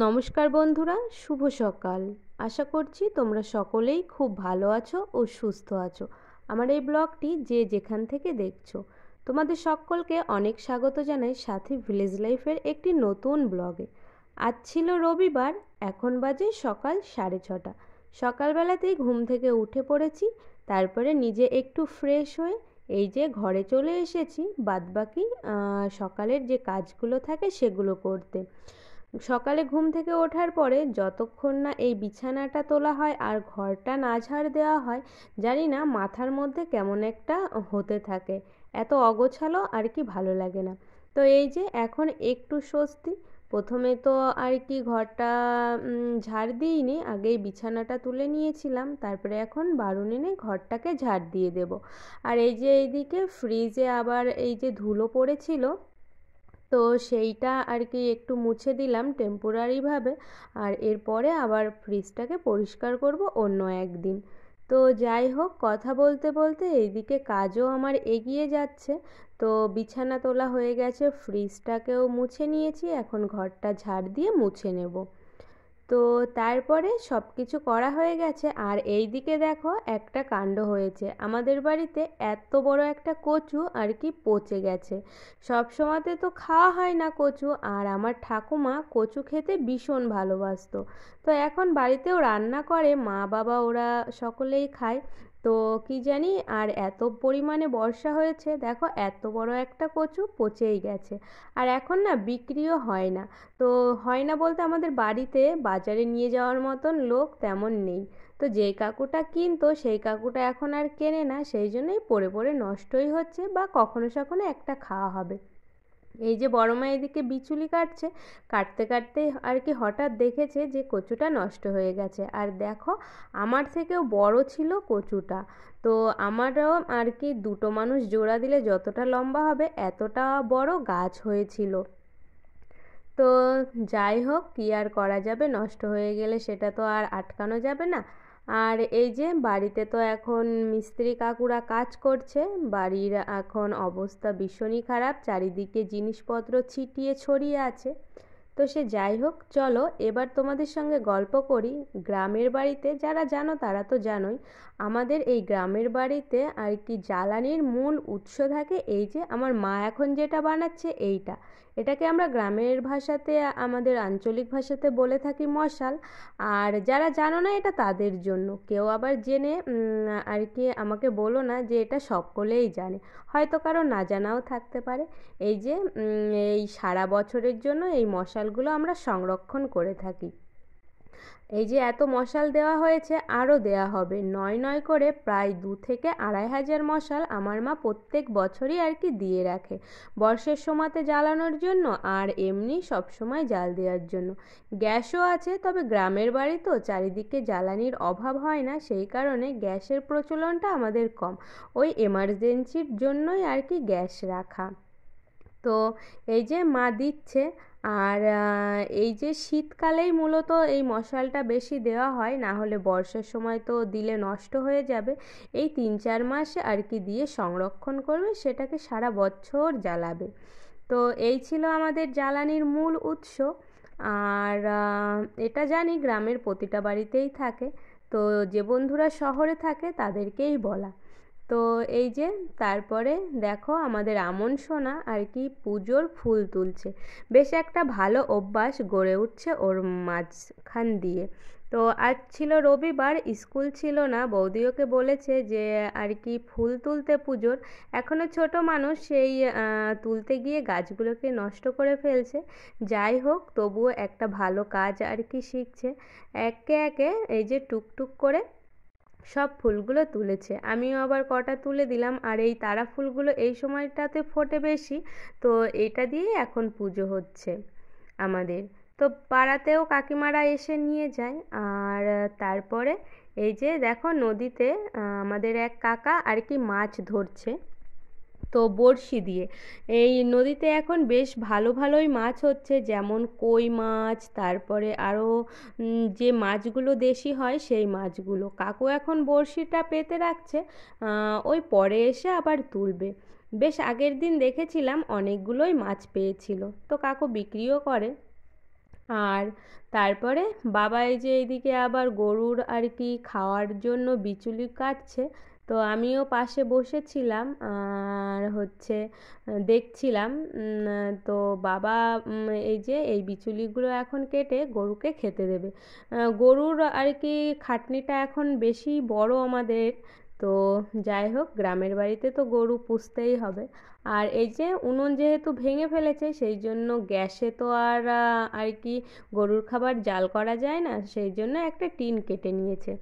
নমস্কার বন্ধুরা, শুভ সকাল। আশা করছি তোমরা সকলেই খুব ভালো আছো ও সুস্থ আছো। আমার এই ব্লগটি যে যেখান থেকে দেখছো, তোমাদের সকলকে অনেক স্বাগত জানাই সাথী ভিলেজ লাইফের একটি নতুন ব্লগে। আজ ছিল রবিবার, এখন বাজে সকাল 6:30। সকালবেলাতেই ঘুম থেকে উঠে পড়েছি, তারপরে নিজে একটু ফ্রেশ হয়ে এই যে ঘরে চলে এসেছি বাদবাকি সকালের যে কাজগুলো থাকে সেগুলো করতে। সকালে ঘুম থেকে ওঠার পরে যতক্ষণ না এই বিছানাটা তোলা হয় আর ঘরটা না ঝাড় দেওয়া হয়, জানি না মাথার মধ্যে কেমন একটা হতে থাকে। এত অগোছালো আর কি ভালো লাগে না। তো এই যে এখন একটু স্বস্তি। প্রথমে তো আর কি ঘরটা ঝাড় দিইনি, আগেই বিছানাটা তুলে নিয়েছিলাম, তারপরে এখন বারুন এনে ঘরটাকে ঝাড় দিয়ে দেব। আর এই যে এইদিকে ফ্রিজে আবার এই যে ধুলো পড়েছিল, তো সেইটা আর কি একটু মুছে দিলাম টেম্পোরারিভাবে। আর এরপরে আবার ফ্রিজটাকে পরিষ্কার করব অন্য একদিন। তো যাই হোক, কথা বলতে বলতে এইদিকে কাজও আমার এগিয়ে যাচ্ছে। তো বিছানা তোলা হয়ে গেছে, ফ্রিজটাকেও মুছে নিয়েছি, এখন ঘরটা ঝাড় দিয়ে মুছে নেব। তো তারপরে সব কিছু করা হয়ে গেছে। আর এই দিকে দেখো একটা কাণ্ড হয়েছে, আমাদের বাড়িতে এত বড় একটা কচু আর কি পচে গেছে। সব সময়তে তো খাওয়া হয় না কচু, আর আমার ঠাকুমা কচু খেতে ভীষণ ভালোবাসতো। তো এখন বাড়িতেও রান্না করে, মা বাবা ওরা সকলেই খায়। তো কি জানি, আর এত পরিমাণে বর্ষা হয়েছে, দেখো এত বড় একটা কচু পচেই গেছে। আর এখন না বিক্রিও হয় না। তো হয় না বলতে আমাদের বাড়িতে বাজারে নিয়ে যাওয়ার মতন লোক তেমন নেই। তো যেই কাকুটা কিনতো সেই কাকুটা এখন আর কেনে না, সেই জন্যই পড়ে পড়ে নষ্টই হচ্ছে, বা কখনো সখনো একটা খাওয়া হবে। এই যে বড় মা এদিকে বিচুলি কাটছে, কাটতে কাটতে আর কি হঠাৎ দেখেছে যে কচুটা নষ্ট হয়ে গেছে। আর দেখো আমার থেকেও বড় ছিল কচুটা। তো আমারও আর কি দুটো মানুষ জোড়া দিলে যতটা লম্বা হবে এতটা বড় গাছ হয়েছিল। তো যাই হোক, কী আর করা যাবে, নষ্ট হয়ে গেলে সেটা তো আর আটকানো যাবে না। আর এই যে বাড়িতে তো এখন মিস্ত্রি কাকুরা কাজ করছে, বাড়ির এখন অবস্থা ভীষণই খারাপ, চারিদিকে জিনিসপত্র ছিটিয়ে ছড়িয়ে আছে। তো সে যাই হোক, চলো এবার তোমাদের সঙ্গে গল্প করি গ্রামের বাড়িতে। যারা জানো তারা তো জানোই, আমাদের এই গ্রামের বাড়িতে আর কি জ্বালানির মূল উৎস থাকে এই যে আমার মা এখন যেটা বানাচ্ছে এইটা। এটাকে আমরা গ্রামের ভাষাতে, আমাদের আঞ্চলিক ভাষাতে বলে থাকি মশাল। আর যারা জানো না এটা তাদের জন্য, কেউ আবার জেনে আর কি আমাকে বলো না যে এটা সকলেই জানে, হয়তো কারো না জানাও থাকতে পারে। এই যে এই সারা বছরের জন্য এই মশালগুলো আমরা সংরক্ষণ করে থাকি। এই যে এত মশাল দেওয়া হয়েছে, আরও দেওয়া হবে, নয় নয় করে প্রায় 2 থেকে 2,500 মশাল আমার মা প্রত্যেক বছরই আর কি দিয়ে রাখে, বর্ষার সময়তে জ্বালানোর জন্য আর এমনি সব সময় জাল দেওয়ার জন্য। গ্যাসও আছে, তবে গ্রামের বাড়ি তো চারিদিকে জ্বালানির অভাব হয় না, সেই কারণে গ্যাসের প্রচলনটা আমাদের কম। ওই এমার্জেন্সির জন্যই আর কি গ্যাস রাখা। তো এই যে মা দিচ্ছে। আর এই যে শীতকালেই মূলত এই মশালটা বেশি দেওয়া হয়, না হলে বর্ষার সময় তো দিলে নষ্ট হয়ে যাবে। এই 3-4 মাস আর কি দিয়ে সংরক্ষণ করবে, সেটাকে সারা বছর জ্বালাবে। তো এই ছিল আমাদের জ্বালানির মূল উৎস। আর এটা জানি গ্রামের প্রতিটা বাড়িতেই থাকে। তো যে বন্ধুরা শহরে থাকে তাদেরকেই বলা। তো এই যে তারপরে দেখো আমাদের আমন সোনা আর কি পুজোর ফুল তুলছে, বেশ একটা ভালো অভ্যাস গড়ে উঠছে ওর মাঝখান দিয়ে। তো আজ ছিল রবিবার, স্কুল ছিল না, বৌদি ওকে বলেছে যে আর কি ফুল তুলতে পুজোর। এখনও ছোট মানুষ, সেই তুলতে গিয়ে গাছগুলোকে নষ্ট করে ফেলছে। যাই হোক, তবুও একটা ভালো কাজ আর কি শিখছে। একে একে এই যে টুকটুক করে সব ফুলগুলো তুলেছে, আমিও আবার কটা তুলে দিলাম। আর এই তারা ফুলগুলো এই সময়টাতে ফোটে বেশি, তো এটা দিয়েই এখন পুজো হচ্ছে আমাদের। তো পাড়াতেও কাকিমারা এসে নিয়ে যায়। আর তারপরে এই যে দেখো নদীতে আমাদের এক কাকা আর কি মাছ ধরছে, তো বড়শি দিয়ে। এই নদীতে এখন বেশ ভালো ভালোই মাছ হচ্ছে, যেমন কই মাছ, তারপরে আরও যে মাছগুলো দেশি হয় সেই মাছগুলো। কাকু এখন বড়শিটা পেতে রাখছে, ওই পরে এসে আবার তুলবে। বেশ আগের দিন দেখেছিলাম অনেকগুলোই মাছ পেয়েছিল, তো কাকু বিক্রিও করে। আর তারপরে বাবা এই যে এইদিকে আবার গরুর আর কি খাওয়ার জন্য বিচুলি কাটছে, তো আমিও পাশে বসেছিলাম আর হচ্ছে দেখছিলাম। তো বাবা এই যে এই বিচুলিগুলো এখন কেটে গরুকে খেতে দেবে। গরুর আর কি খাটনিটা এখন বেশি বড় আমাদের। তো যাই হোক, গ্রামের বাড়িতে তো গরু পুষতেই হবে। আর এই যে উনুন যেহেতু ভেঙে ফেলেছে, সেই জন্য গ্যাসে তো আর আর কি গরুর খাবার জাল করা যায় না, সেই জন্য একটা টিন কেটে নিয়েছে।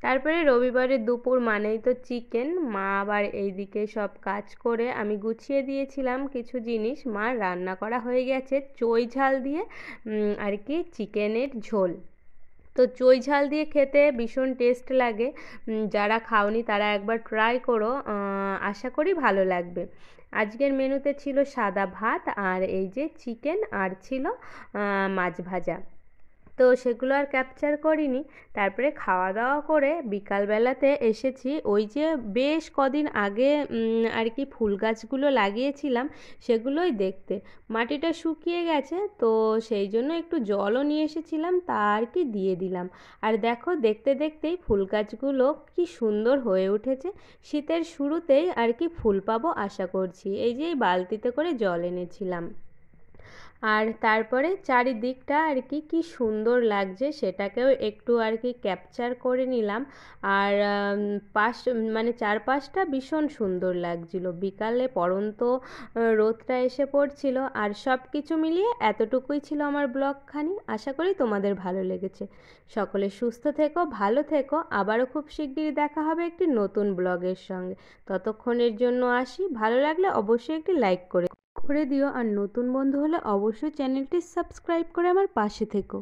তারপরে রবিবারের দুপুর মানেই তো চিকেন। মা আবার এইদিকে সব কাজ করে আমি গুছিয়ে দিয়েছিলাম কিছু জিনিস, মা রান্না করা হয়ে গেছে চই ঝাল দিয়ে আর কি চিকেনের ঝোল। তো চই ঝাল দিয়ে খেতে ভীষণ টেস্ট লাগে। যারা খাওনি তারা একবার ট্রাই করো, আশা করি ভালো লাগবে। আজকের মেনুতে ছিল সাদা ভাত আর এই যে চিকেন, আর ছিল মাছ ভাজা। তো সেগুলো আর ক্যাপচার করিনি। তারপরে খাওয়া দাওয়া করে বিকালবেলাতে এসেছি ওই যে বেশ কদিন আগে আর কি ফুল গাছগুলো লাগিয়েছিলাম সেগুলোই দেখতে। মাটিটা শুকিয়ে গেছে, তো সেই জন্য একটু জলও নিয়ে এসেছিলাম, তা আর কি দিয়ে দিলাম। আর দেখো, দেখতে দেখতেই ফুল গাছগুলো কি সুন্দর হয়ে উঠেছে। শীতের শুরুতেই আর কি ফুল পাবো আশা করছি। এই যে এই বালতিতে করে জল এনেছিলাম। আর তারপরে চারিদিকটা আর কি কি সুন্দর লাগছে সেটাকেও একটু আর কি ক্যাপচার করে নিলাম। আর পাশ মানে চারপাশটা ভীষণ সুন্দর লাগছিল। বিকালে পড়ন্ত রোদটা এসে পড়ছিল। আর সব কিছু মিলিয়ে এতটুকুই ছিল আমার ব্লগখানি। আশা করি তোমাদের ভালো লেগেছে। সকলে সুস্থ থেকো, ভালো থেকো। আবারও খুব শিগগিরই দেখা হবে একটি নতুন ব্লগের সঙ্গে। ততক্ষণের জন্য আসি। ভালো লাগলে অবশ্যই একটি লাইক করে দিও, আর নতুন বন্ধু হলে অবশ্যই চ্যানেলটি সাবস্ক্রাইব করে আমার পাশে থেকো।